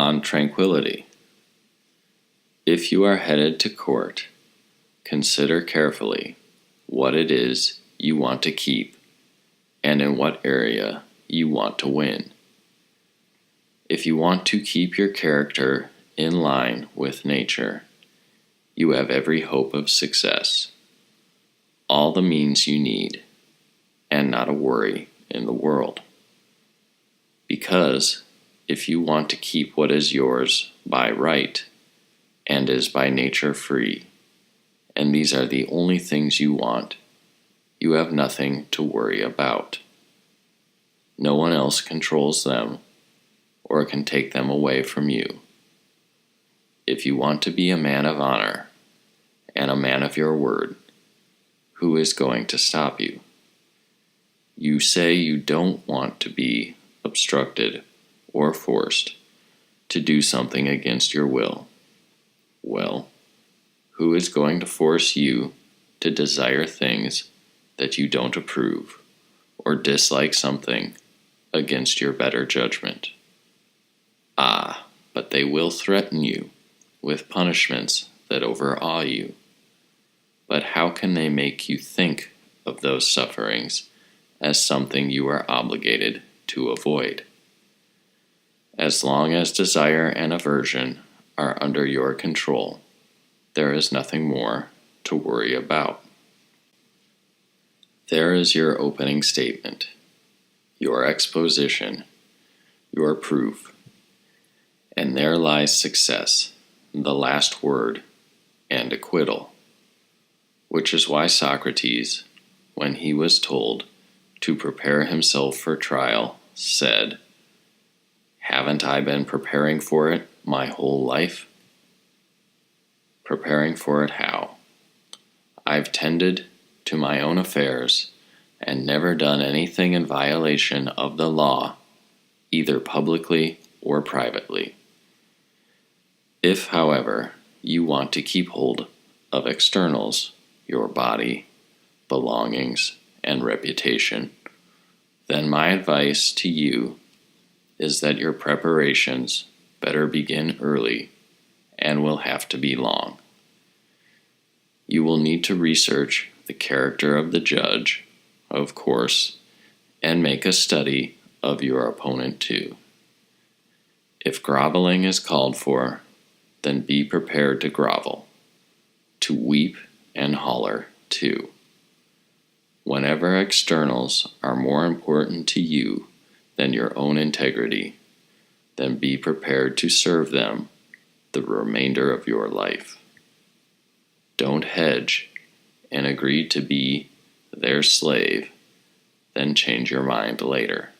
on tranquility. If you are headed to court, consider carefully what it is you want to keep and in what area you want to win. If you want to keep your character in line with nature, you have every hope of success, all the means you need, and not a worry in the world. Because if you want to keep what is yours by right and is by nature free, and these are the only things you want, you have nothing to worry about. No one else controls them or can take them away from you. If you want to be a man of honor and a man of your word, who is going to stop you? You say you don't want to be obstructed or forced to do something against your will. Well, who is going to force you to desire things that you don't approve or dislike something against your better judgment? But they will threaten you with punishments that overawe you. But how can they make you think of those sufferings as something you are obligated to avoid? As long as desire and aversion are under your control, there is nothing more to worry about. There is your opening statement, your exposition, your proof, and there lies success, the last word, and acquittal, which is why Socrates, when he was told to prepare himself for trial, said, "Haven't I been preparing for it my whole life?" Preparing for it how? I've tended to my own affairs and never done anything in violation of the law, either publicly or privately. If, however, you want to keep hold of externals, your body, belongings, and reputation, then my advice to you is that your preparations better begin early and will have to be long. You will need to research the character of the judge, of course, and make a study of your opponent too. If groveling is called for, then be prepared to grovel, to weep and holler too. Whenever externals are more important to you than your own integrity, then be prepared to serve them the remainder of your life. Don't hedge and agree to be their slave, then change your mind later.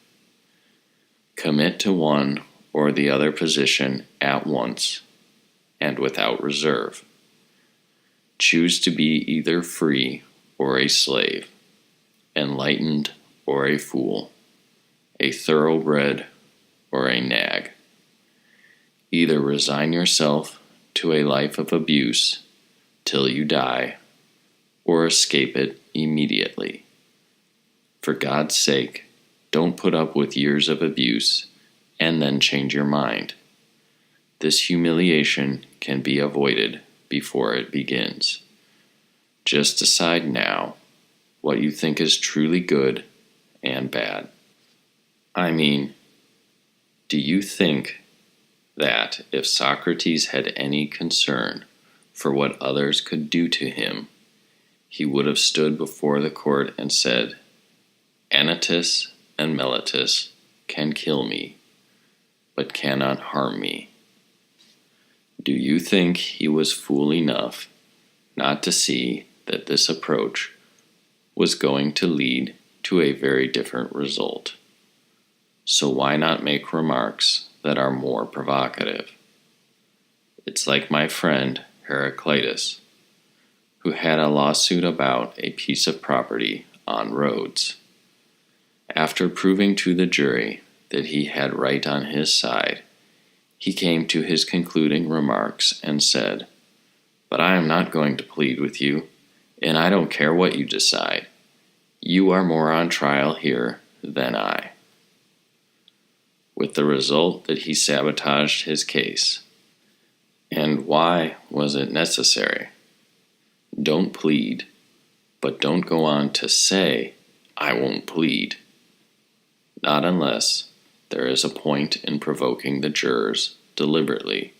Commit to one or the other position at once and without reserve. Choose to be either free or a slave, enlightened or a fool, a thoroughbred or a nag. Either resign yourself to a life of abuse till you die, or escape it immediately. For God's sake, don't put up with years of abuse and then change your mind. This humiliation can be avoided before it begins. Just decide now what you think is truly good and bad. I mean, do you think that if Socrates had any concern for what others could do to him, he would have stood before the court and said, "Anytus and Meletus can kill me, but cannot harm me"? Do you think he was fool enough not to see that this approach was going to lead to a very different result? So why not make remarks that are more provocative? It's like my friend Heraclitus, who had a lawsuit about a piece of property on Rhodes. After proving to the jury that he had right on his side, he came to his concluding remarks and said, "But I am not going to plead with you, and I don't care what you decide. You are more on trial here than I." with the result that he sabotaged his case. And why was it necessary? Don't plead, but don't go on to say, "I won't plead." Not unless there is a point in provoking the jurors deliberately,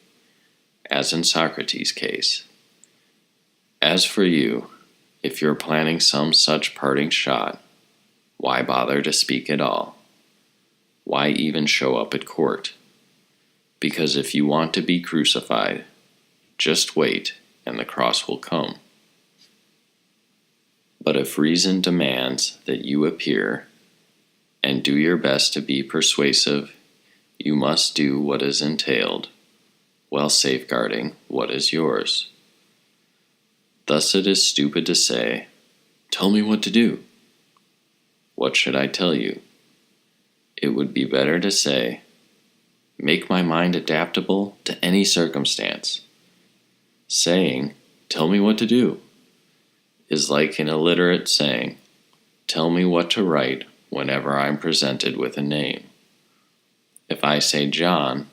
as in Socrates' case. As for you, if you're planning some such parting shot, why bother to speak at all? Why even show up at court? Because if you want to be crucified, just wait and the cross will come. But if reason demands that you appear and do your best to be persuasive, you must do what is entailed, while safeguarding what is yours. Thus it is stupid to say, "Tell me what to do." What should I tell you? It would be better to say, "Make my mind adaptable to any circumstance." Saying, "Tell me what to do," is like an illiterate saying, "Tell me what to write whenever I'm presented with a name." If I say John,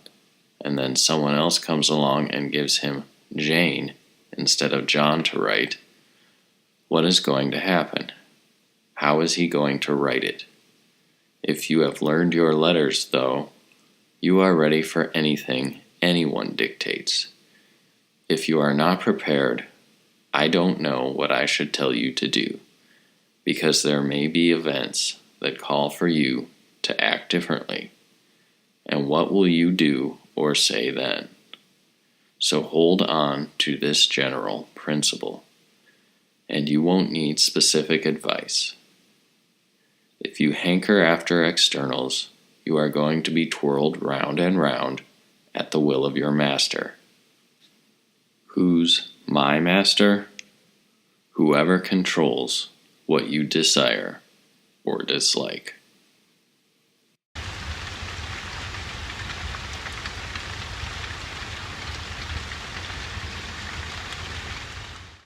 and then someone else comes along and gives him Jane instead of John to write, what is going to happen? How is he going to write it? If you have learned your letters, though, you are ready for anything anyone dictates. If you are not prepared, I don't know what I should tell you to do, because there may be events that call for you to act differently. And what will you do or say then? So hold on to this general principle, and you won't need specific advice. If you hanker after externals, you are going to be twirled round and round at the will of your master. Who's my master? Whoever controls what you desire or dislike.